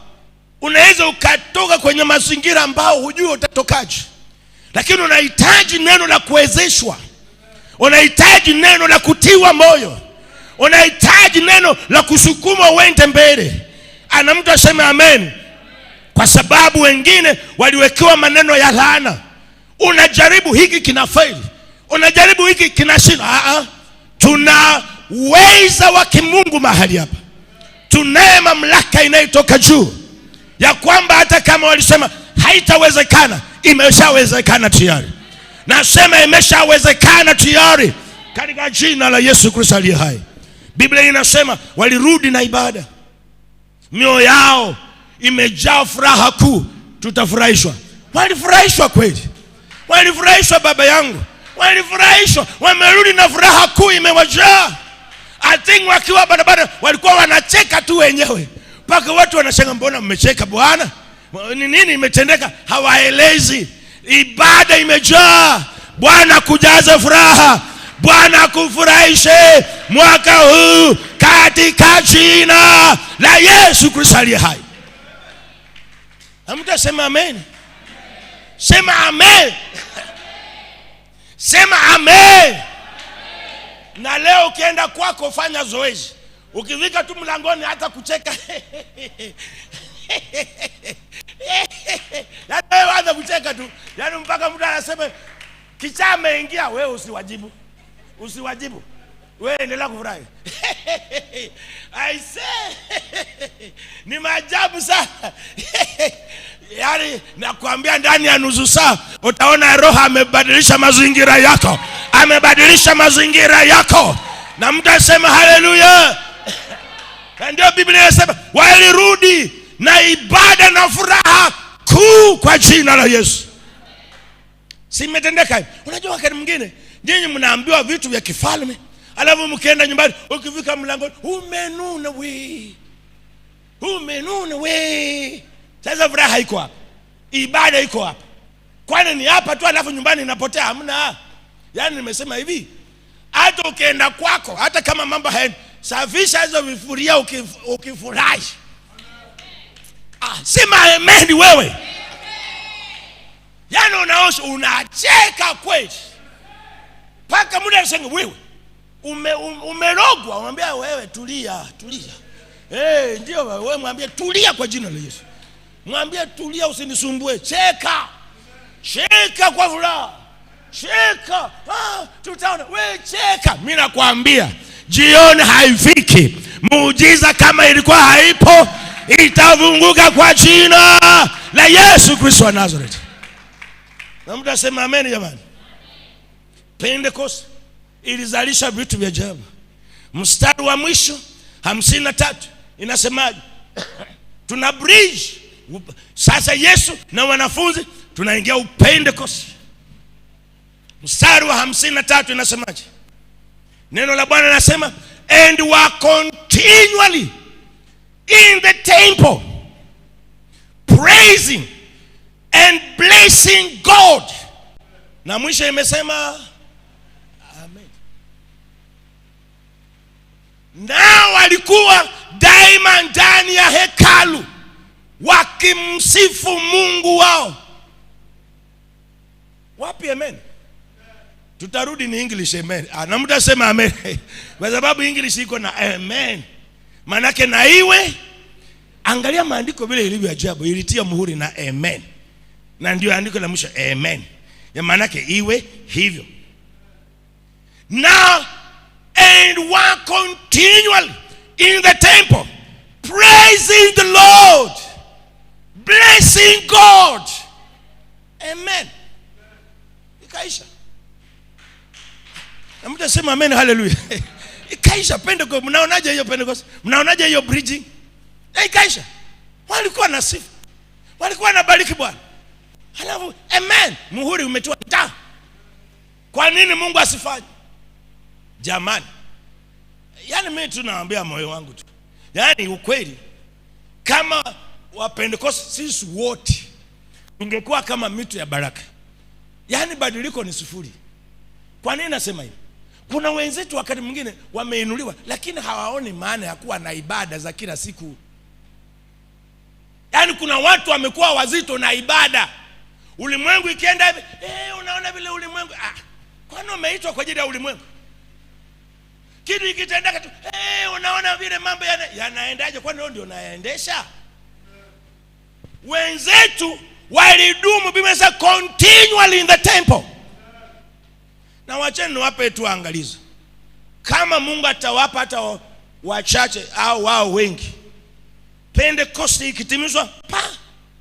unaweza ukatoka kwenye mazingira ambao hujui utatokaje. Lakini unahitaji neno la kuwezeshwa. Unahitaji neno la kutiwa moyo. Unahitaji neno la kusukuma uende mbele. Ana mtu asema amen. Kwa sababu wengine waliwekewa maneno ya laana. Unajaribu hiki kinafeli, unajaribu hiki kinashinda. Tuna uweza wa kimungu mahali hapa. Tunaye mamlaka inayotoka juu, ya kwamba hata kama walisema haitawezekana, imeshawezekana tayari. Nasema imeshawezekana tayari katika jina la Yesu Kristo aliye hai. Biblia inasema walirudi na ibada. Mioyo yao imejaa furaha kuu. Tutafurahishwa. Walifurahishwa kweli. Walifurahishwa baba yangu. Walifurahishwa. Wamerudi na furaha kuu imewajaa. I think wakiwa barabara walikuwa wanacheka tu wenyewe. Mpaka watu wanashangaa, mbona mmecheka bwana? Ni nini imetendeka? Hawaelezi. Ibada imejaa. Bwana kujaze furaha. Bwana kufurahishe mwaka huu katika jina la Yesu Kristo aliye hai. Mtu asema amen. Sema amen. Sema amen. Na leo ukienda kwako fanya zoezi. Ukifika tu mlangoni hata kucheka. Yaani waanza kucheka tu. Yaani mpaka mtu anasema kichaa ameingia, wewe usiwajibu. Usiwajibu. Wewe endelea kufurahi. I say ni maajabu sana. Yaani nakwambia ndani ya nusu saa utaona Roho amebadilisha mazingira yako. Amebadilisha mazingira yako. Na mtu asema haleluya. Na ndio Biblia inasema walirudi na ibada na furaha kuu kwa jina la Yesu. Si imetendeka hivi. Unajua wakati mwingine nyinyi mnaambiwa vitu vya kifalme, alafu mkienda nyumbani ukifika mlangoni umenuna we. Umenuna we. Sasa furaha iko hapa. Ibada iko hapa. Kwani ni hapa tu alafu nyumbani inapotea? Hamna. Yaani nimesema hivi, hata ukienda kwako, hata kama mambo haendi, safisha hizo vifuria ukifurahi. Sema amen wewe. Yaani unaosha unacheka kweli. Paka muda anasema wewe umerogwa, unamwambia wewe tulia. Ndio wewe mwambie tulia kwa jina la Yesu. Mwambie tulia, usinisumbue. Cheka kwa furaha. Cheka. Tutaona wewe cheka. Mimi nakwambia jioni haifiki. Muujiza kama ilikuwa haipo itavunguka kwa jina la Yesu Kristo wa Nazareth. Na mtu asema amen jamani. Pentecost ilizalisha vitu vya ajabu. Mstari wa mwisho 53 inasemaje? Tuna bridge. Sasa Yesu na wanafunzi tunaingia Pentecost. Mstari wa 53 inasemaje? Neno la Bwana linasema and were continually in the temple praising and blessing God. Na mwisho imesema amen. Nao walikuwa daima ndani ya hekalu wakimsifu Mungu wao wapi amen? Tutarudi ni English amen. Na mtasema amen. Kwa sababu English iko na amen. Manake na iwe. Angalia maandiko vile ilivyo ajabu, ilitia muhuri na amen. Na ndio andiko la mwisho amen. Ya manake iwe hivyo. Now and were continually in the temple praising the Lord, blessing God. Amen. Ikaisha. Na mtasema amen, hallelujah. Ikaisha Pentecost. Mnaonaje hiyo Pentecost? Mnaonaje hiyo bridging? Ikaisha. Walikuwa na sifa. Walikuwa na bariki Bwana. Halafu amen, muhuri umetiwa ta. Kwa nini Mungu asifanye? Jamani. Yaani mimi tunaambia moyo wangu tu. Yaani ukweli kama wa Pentecost sisi wote ungekuwa kama mito ya baraka. Yaani badiliko ni sifuri. Kwa nini nasema hivi? Kuna wenzetu wakati mwingine wameinuliwa lakini hawaoni maana ya kuwa na ibada za kila siku. Yaani kuna watu wamekuwa wazito na ibada. Ulimwengu ikienda hivi, unaona vile ulimwengu, kwani umeitwa kwa ajili ya ulimwengu? Kitu ikitendeka tu, unaona vile mambo yanaendaje, kwani ndio unaendesha? Wenzetu walidumu, Biblia inasema continually in the temple. Na wacheni niwape tu angalizo. Kama Mungu atawapa hata wachache au wao wengi, Pentecost ikitimizwa,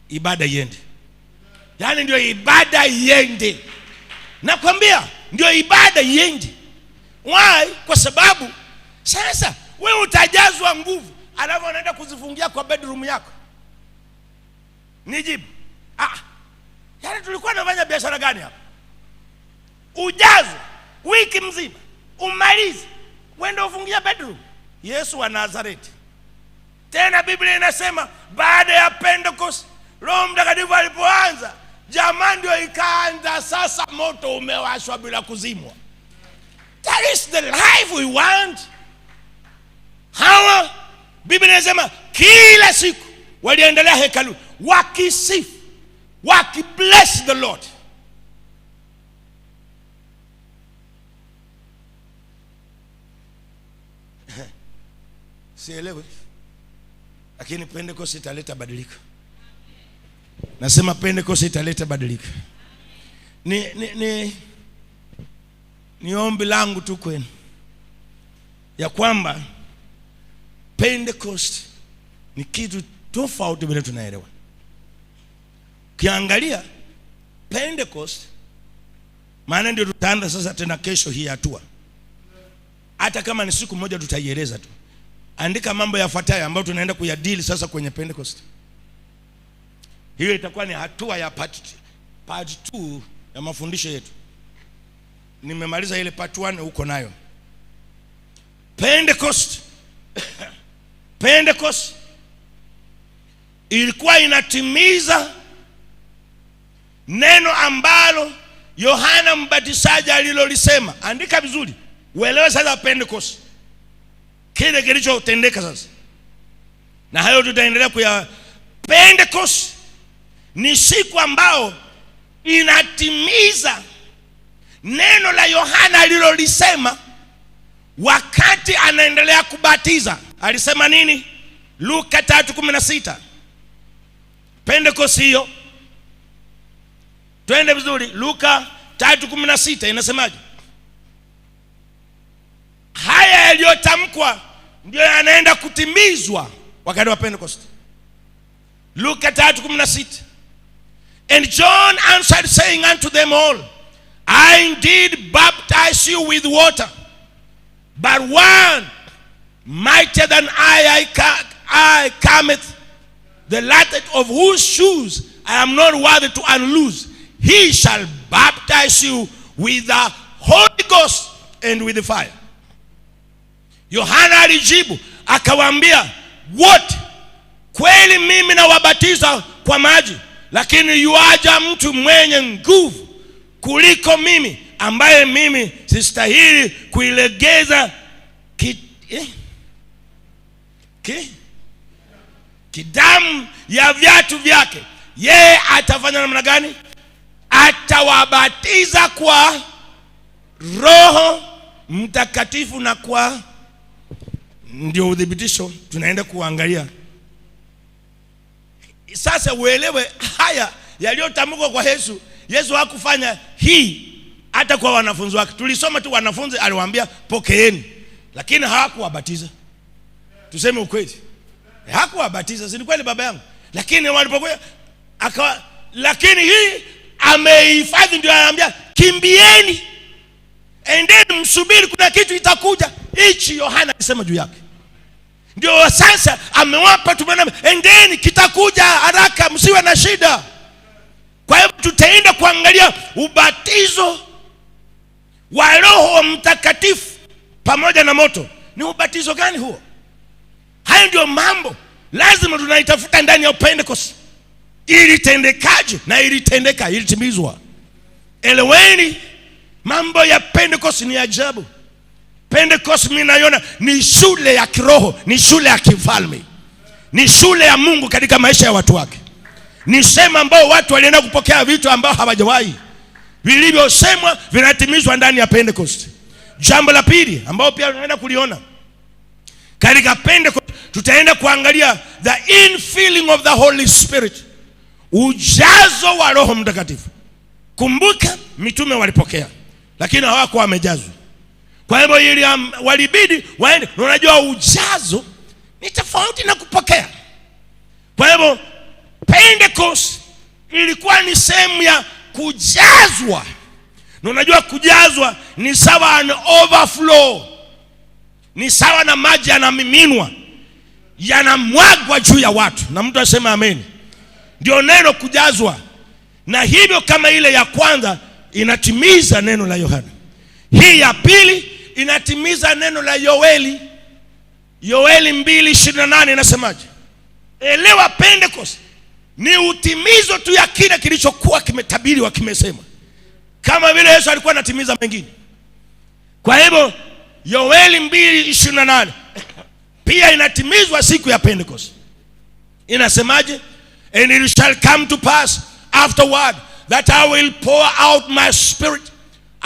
ibada iende. Yaani ndio ibada iende. Nakwambia ndio ibada iende. Why? Kwa sababu sasa wewe utajazwa nguvu, alafu unaenda kuzifungia kwa bedroom yako. Nijibu. Yaani tulikuwa tunafanya biashara gani hapa? Ujazo wiki mzima, umalize, uende ufungia bedroom. Yesu wa Nazareti. Tena Biblia inasema baada ya Pentecost Roho Mtakatifu alipoanza, jamani ndio ikaanza sasa, moto umewashwa bila kuzimwa. That is the life we want. Hawa Biblia inasema kila siku waliendelea hekalu wakisifu, wakibless the Lord. Sielewi. Lakini Pentecost italeta badiliko. Nasema Pentecost italeta badiliko. Ni ombi langu tu kwenu ya kwamba Pentecost ni kitu tofauti bila tunaelewa. Ukiangalia Pentecost, maana ndio tutaanza sasa tena kesho hii hatua. Hata kama ni siku moja tutaieleza tu. Andika mambo yafuatayo ambayo tunaenda kuyadili sasa kwenye Pentecost. Hiyo itakuwa ni hatua ya part 2 ya mafundisho yetu. Nimemaliza ile part 1, uko nayo. Pentecost ilikuwa inatimiza neno ambalo Yohana Mbatizaji alilolisema. Andika vizuri, uelewe sasa Pentecost, kile kilichotendeka sasa. Na hayo tutaendelea kuya. Pentecost ni siku ambao inatimiza neno la Yohana alilolisema wakati anaendelea kubatiza. Alisema nini? Luka 3:16. Pentecost hiyo, twende vizuri, Luka 3:16 inasemaje? Haya yaliyotamkwa ndio yanaenda kutimizwa wakati wa Pentecost. Luka 3:16. And John answered saying unto them all, I indeed baptize you with water, but one mightier than I cometh, the latter of whose shoes I am not worthy to unloose. He shall baptize you with the Holy Ghost and with the fire. Yohana alijibu akawaambia wote, kweli mimi nawabatiza kwa maji, lakini yuaja mtu mwenye nguvu kuliko mimi, ambaye mimi sistahili kuilegeza kidamu ya viatu vyake. Yeye atafanya namna gani? atawabatiza kwa Roho Mtakatifu na kwa, ndio udhibitisho tunaenda kuangalia sasa. Uelewe haya yaliyotamkwa kwa Yesu. Yesu hakufanya hii hata kwa wanafunzi wake. Tulisoma tu wanafunzi aliwaambia pokeeni, lakini hakuwabatiza. Tuseme ukweli, hakuwabatiza, si ni kweli baba yangu? Lakini walipokuja lakini hii amehifadhi, ndio anaambia kimbieni, endeni msubiri, kuna kitu itakuja. Hichi Yohana alisema juu yake. Ndio sasa amewapa tumeona, endeni, kitakuja haraka, msiwe na shida. Kwa hiyo tutaenda kuangalia ubatizo wa Roho Mtakatifu pamoja na moto. Ni ubatizo gani huo? Hayo ndio mambo lazima tunaitafuta ndani ya Pentecost. Ilitendekaje na ilitendeka, ilitimizwa. Eleweni, mambo ya Pentecost ni ajabu. Pentecost mimi naiona ni shule ya kiroho, ni shule ya kifalme, ni shule ya Mungu katika maisha ya watu wake. Ni sema ambao watu walienda kupokea vitu ambao hawajawahi, vilivyosemwa vinatimizwa ndani ya Pentecost. Jambo la pili ambao pia tunaenda kuliona katika Pentecost, tutaenda kuangalia the infilling of the Holy Spirit, ujazo wa Roho Mtakatifu. Kumbuka mitume walipokea, lakini hawakuwa wamejazwa. Kwa hivyo ili walibidi waende. Unajua ujazo ni tofauti na kupokea. Kwa hivyo Pentecost ilikuwa ni sehemu ya kujazwa. Na unajua kujazwa ni sawa na overflow, ni sawa na maji yanamiminwa, yanamwagwa juu ya watu. Na mtu asema amen. Ndio neno kujazwa. Na hivyo kama ile ya kwanza inatimiza neno la Yohana, hii ya pili inatimiza neno la Yoeli. Yoeli 2:28 inasemaje? Elewa, Pentecost ni utimizo tu ya kile kilichokuwa kimetabiriwa, kimesema, kama vile Yesu alikuwa anatimiza mengine. Kwa hivyo Yoeli 2:28 pia inatimizwa siku ya Pentecost. Inasemaje? And it shall come to pass afterward that I will pour out my spirit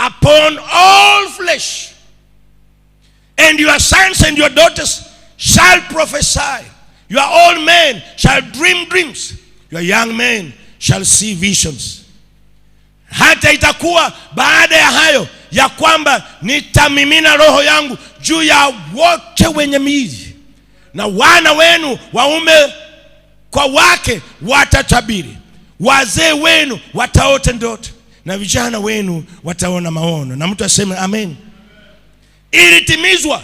upon all flesh, and your sons and your daughters shall prophesy, your old men shall dream dreams, your young men shall see visions. Hata itakuwa baada ya hayo ya kwamba nitamimina roho yangu juu ya wote wenye miili, na wana wenu waume kwa wake watatabiri, wazee wenu wataota ndoto, na vijana wenu wataona maono. Na mtu aseme amen. Ilitimizwa.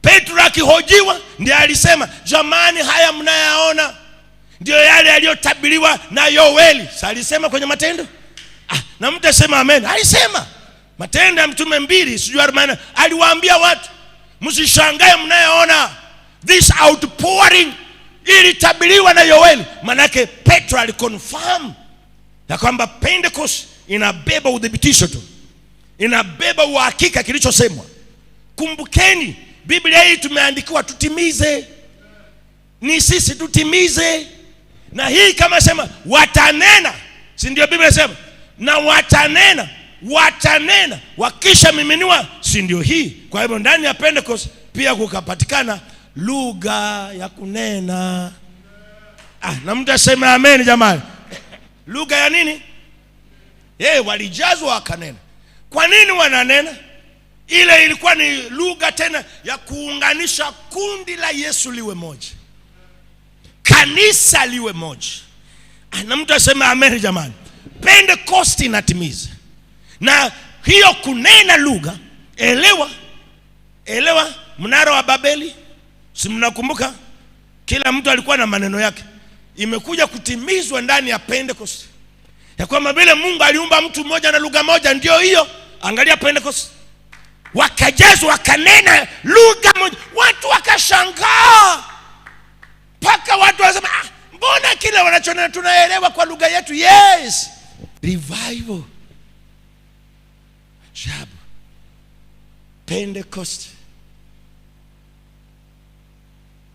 Petro akihojiwa ndiye alisema, jamani, haya mnayaona ndio yale yaliyotabiriwa na Yoeli. Sasa alisema kwenye Matendo. Na mtu asema amen. Alisema Matendo ya Mitume 2:40, aliwaambia watu, msishangae mnayaona, this outpouring ilitabiriwa na Yoeli. Manake Petro aliconfirm ya kwamba Pentecost inabeba udhibitisho tu, inabeba uhakika kilichosemwa. Kumbukeni, Biblia hii tumeandikiwa tutimize, ni sisi tutimize. Na hii kama sema watanena, si ndio Biblia sema? Na watanena wakisha miminiwa, si ndio hii? Kwa hivyo ndani ya Pentecost pia kukapatikana lugha ya kunena. Na mtu aseme amen jamani. Lugha ya nini? Walijazwa wakanena. Kwa nini wananena? Ile ilikuwa ni lugha tena ya kuunganisha kundi la Yesu liwe moja, kanisa liwe moja. Na mtu aseme amen jamani. Pentecost inatimiza. Na hiyo kunena lugha, elewa mnara wa Babeli, si mnakumbuka? Kila mtu alikuwa na maneno yake. Imekuja kutimizwa ndani ya Pentecost, ya kwamba vile Mungu aliumba mtu mmoja na lugha moja, ndio hiyo. Angalia Pentecost, wakajazwa wakanena lugha moja. Watu wakashangaa, mpaka watu wasema, mbona kile wanachonena tunaelewa kwa lugha yetu? Yes, revival. Ajabu.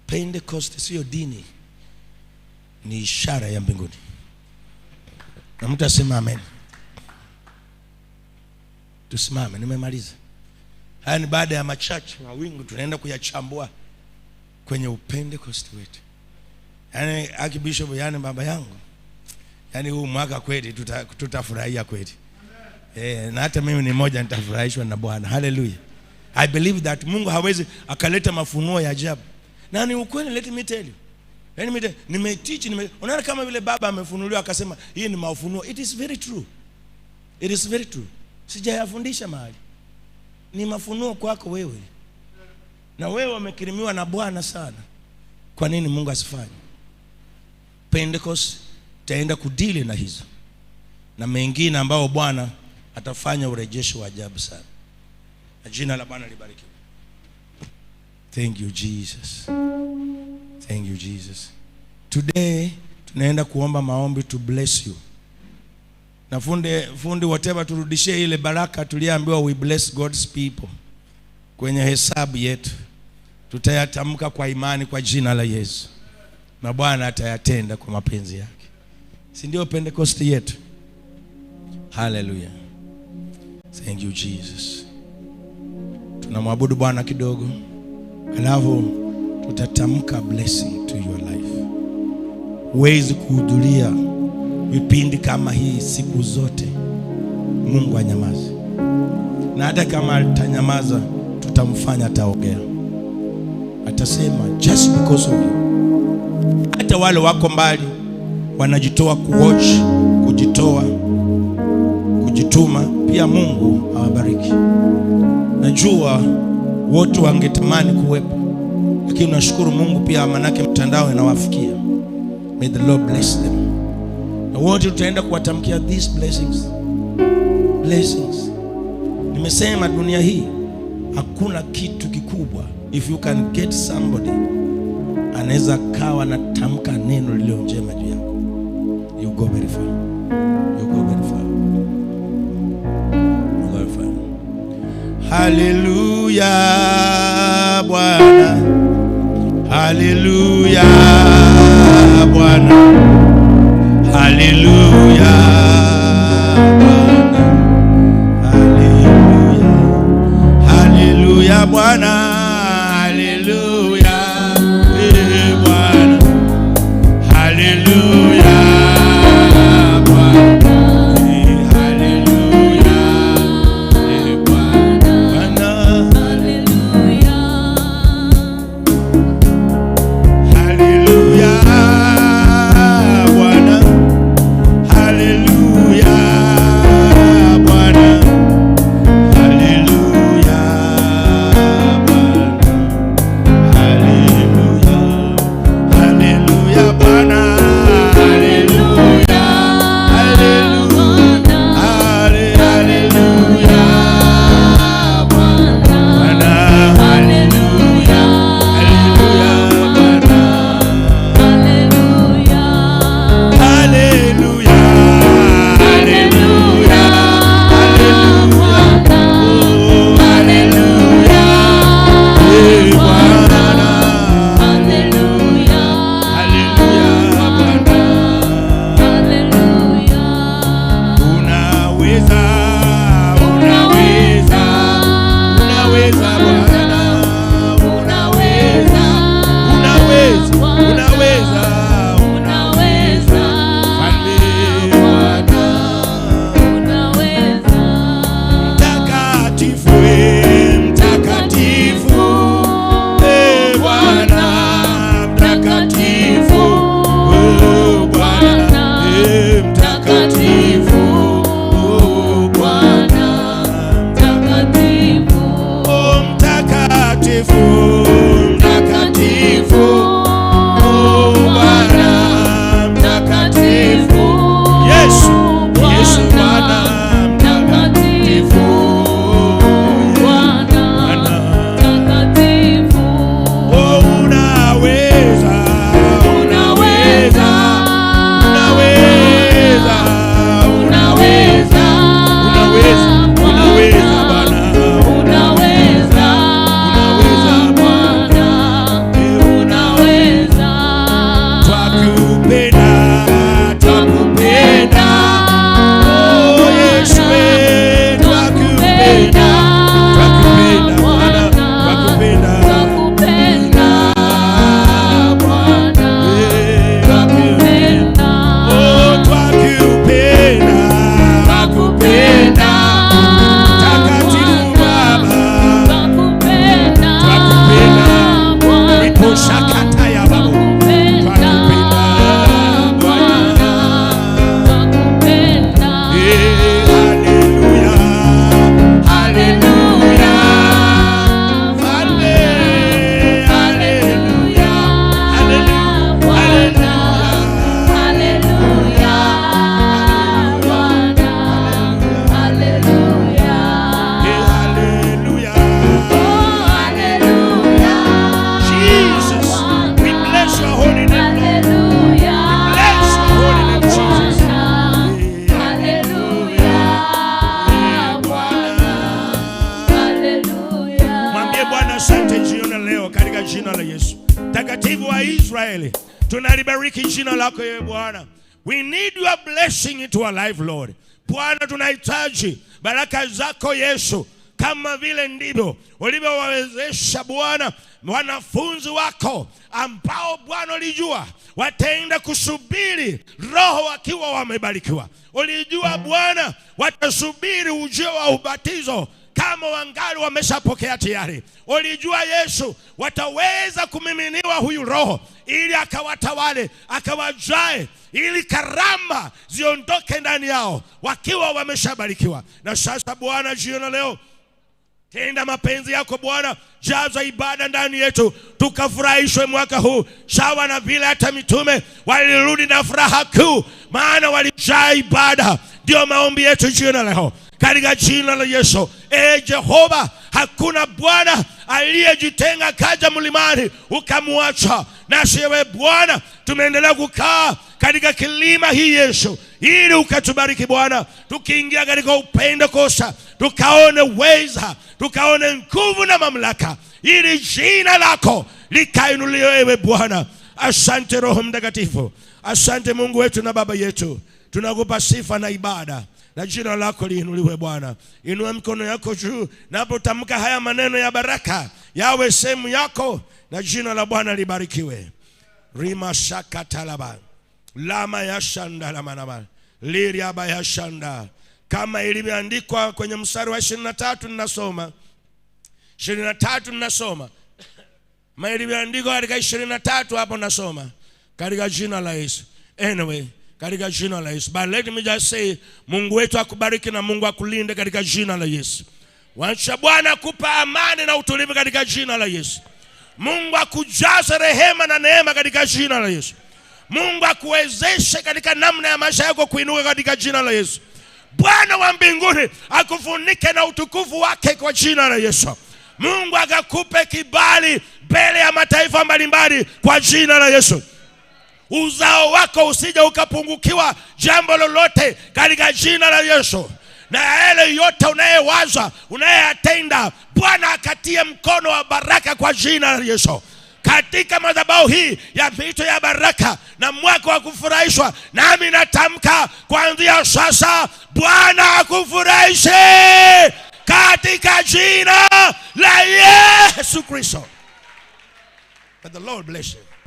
Pentecost sio dini, ni ishara ya mbinguni. Na mtu asema amen. Tusimame, nimemaliza. Haya ni baada ya machache mawingu tunaenda kuyachambua kwenye Upentekoste wetu. Yaani Archbishop, yani baba yangu, yani huu mwaka kweli tutafurahia kweli. Na hata mimi ni mmoja nitafurahishwa na Bwana. Hallelujah. I believe that Mungu hawezi akaleta mafunuo ya ajabu. Na ni ukweli, let me tell you. Yani nimeteach, unaona kama vile baba amefunuliwa akasema hii ni mafunuo. It is very true. It is very true. Sijayafundisha mahali. Ni mafunuo kwako wewe. Na wewe umekirimiwa na Bwana sana. Kwa nini Mungu asifanye? Pentecost taenda kudili na hizo na mengine ambao Bwana atafanya urejesho wa ajabu sana. Na jina la Bwana libarikiwe. Thank you Jesus. Thank you Jesus. Today tunaenda kuomba maombi to bless you. Na fundi whatever turudishie ile baraka tuliambiwa we bless God's people. Kwenye hesabu yetu tutayatamka kwa imani kwa jina la Yesu. Na Bwana atayatenda kwa mapenzi yake. Si ndio Pentecost yetu? Hallelujah. Thank you Jesus. Tunamwabudu Bwana kidogo, alafu tutatamka blessing to your life. Huwezi kuhudhuria vipindi kama hii siku zote Mungu anyamaze. Na hata kama atanyamaza tutamfanya ataongea. Atasema just because of you. Hata wale wako mbali wanajitoa kuwatch, kujituma, pia Mungu awabariki. Najua wote wangetamani kuwepo, lakini nashukuru Mungu pia manake mtandao inawafikia. May the Lord bless them. Na wote tutaenda kuwatamkia these blessings. Blessings. Nimesema dunia hii hakuna kitu kikubwa. If you can get somebody anaweza kawa na tamka neno lililo njema juu yako, you go very far. You go very far. You go very far. Hallelujah Bwana. Hallelujah Bwana. Hallelujah Bwana. Hallelujah. Hallelujah Bwana. jina la Yesu. Takatifu wa Israeli, tunalibariki jina lako ewe Bwana. We need your blessing into our life, Lord. Bwana, tunahitaji baraka zako Yesu, kama vile ndivyo ulivyowawezesha Bwana wanafunzi wako ambao Bwana ulijua wataenda kusubiri Roho wakiwa wamebarikiwa. Ulijua Bwana watasubiri ujio wa ubatizo kama wangali wameshapokea tayari. Ulijua Yesu wataweza kumiminiwa huyu Roho ili akawatawale, akawajae, ili karama ziondoke ndani yao wakiwa wameshabarikiwa. Na sasa Bwana, jioni leo tenda mapenzi yako Bwana, jaza ibada ndani yetu tukafurahishwe mwaka huu sawa na vile hata mitume walirudi na furaha kuu, maana walijaa ibada. Ndio maombi yetu jioni leo katika jina la Yesu. Jehova, hakuna Bwana aliyejitenga kaja mlimani ukamwacha. Nasi ewe Bwana tumeendelea kukaa katika kilima hii Yesu, ili ukatubariki Bwana, tukiingia katika upendo kosa, tukaone uweza, tukaone nguvu na mamlaka, ili jina lako likainuliwe ewe Bwana. Asante Roho Mtakatifu, asante Mungu wetu na Baba yetu, tunakupa sifa na ibada, na jina lako liinuliwe Bwana. Inua mkono yako juu, napotamka haya maneno ya baraka yawe sehemu yako, na jina la Bwana libarikiwe. Rima shaka talaba lama ya shanda la manaba liria ba ya shanda, kama ilivyoandikwa kwenye mstari wa 23. Ninasoma 23, ninasoma ma ilivyoandikwa katika 23 hapo, nasoma katika jina la Yesu. Anyway, katika jina la Yesu. But let me just say, Mungu wetu akubariki na Mungu akulinde katika jina la Yesu. Wacha Bwana kupa amani na utulivu katika jina la Yesu. Mungu akujaze rehema na neema katika jina la Yesu. Mungu akuwezeshe katika namna ya maisha yako kuinuka katika jina la Yesu. Bwana wa mbinguni akufunike na utukufu wake kwa jina la Yesu. Mungu akakupe kibali mbele ya mataifa mbalimbali kwa jina la Yesu. Uzao wako usije ukapungukiwa jambo lolote katika jina la Yesu. Na yale yote unayewaza, unayatenda, Bwana akatie mkono wa baraka kwa jina la Yesu. Katika madhabahu hii ya mito ya baraka na mwaka wa kufurahishwa, nami natamka kuanzia sasa Bwana akufurahishe katika jina la Yesu Kristo. But the Lord bless you.